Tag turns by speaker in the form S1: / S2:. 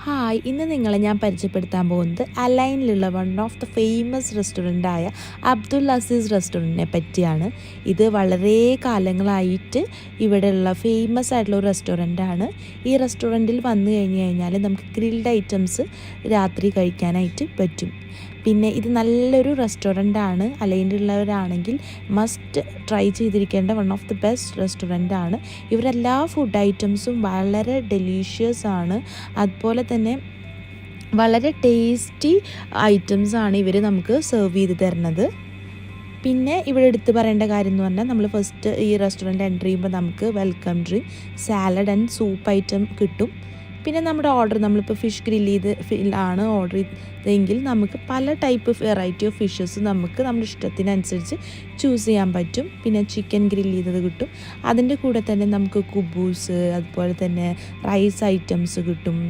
S1: Hi, ഇന്ന് നിങ്ങളെ ഞാൻ പരിചയപ്പെടുത്താൻ പോകുന്നത് അലൈനിലുള്ള വൺ ഓഫ് ദ ഫേമസ് റെസ്റ്റോറൻ്റായ അബ്ദുൽ അസീസ് റെസ്റ്റോറൻറ്റിനെ പറ്റിയാണ്. ഇത് വളരെ കാലങ്ങളായിട്ട് ഇവിടെയുള്ള ഫേമസ് ആയിട്ടുള്ള ഒരു റെസ്റ്റോറൻ്റാണ്. ഈ റെസ്റ്റോറൻറ്റിൽ വന്നു കഴിഞ്ഞാൽ നമുക്ക് ഗ്രിൽഡ് ഐറ്റംസ് രാത്രി കഴിക്കാനായിട്ട് പറ്റും. പിന്നെ ഇത് നല്ലൊരു റെസ്റ്റോറൻ്റാണ്. അലൈനിലുള്ളവരാണെങ്കിൽ മസ്റ്റ് ട്രൈ ചെയ്തിരിക്കേണ്ട വൺ ഓഫ് ദി ബെസ്റ്റ് റെസ്റ്റോറൻ്റാണ്. ഇവരെല്ലാ ഫുഡ് ഐറ്റംസും വളരെ ഡെലീഷ്യസ് ആണ്. അതുപോലെ തന്നെ വളരെ ടേസ്റ്റി ഐറ്റംസാണ് ഇവർ നമുക്ക് സെർവ് ചെയ്ത് തരുന്നത്. പിന്നെ ഇവിടെ എടുത്ത് പറയേണ്ട കാര്യം എന്ന് പറഞ്ഞാൽ നമ്മൾ ഫസ്റ്റ് ഈ റെസ്റ്റോറൻറ്റ് എൻ്റർ ചെയ്യുമ്പോൾ നമുക്ക് welcome drink, salad and soup item കിട്ടും. പിന്നെ നമ്മുടെ ഓർഡർ നമ്മളിപ്പോൾ ഫിഷ് ഗ്രില്ല് ആണ് ഓർഡർ ചെയ്തതെങ്കിൽ നമുക്ക് പല ടൈപ്പ് വെറൈറ്റി ഓഫ് ഫിഷസ് നമുക്ക് നമ്മുടെ ഇഷ്ടത്തിനനുസരിച്ച് ചൂസ് ചെയ്യാൻ പറ്റും. പിന്നെ ചിക്കൻ ഗ്രില്ല് ചെയ്തത് കിട്ടും. അതിൻ്റെ കൂടെ തന്നെ നമുക്ക് കുബൂസ്, അതുപോലെ തന്നെ റൈസ് ഐറ്റംസ് കിട്ടും.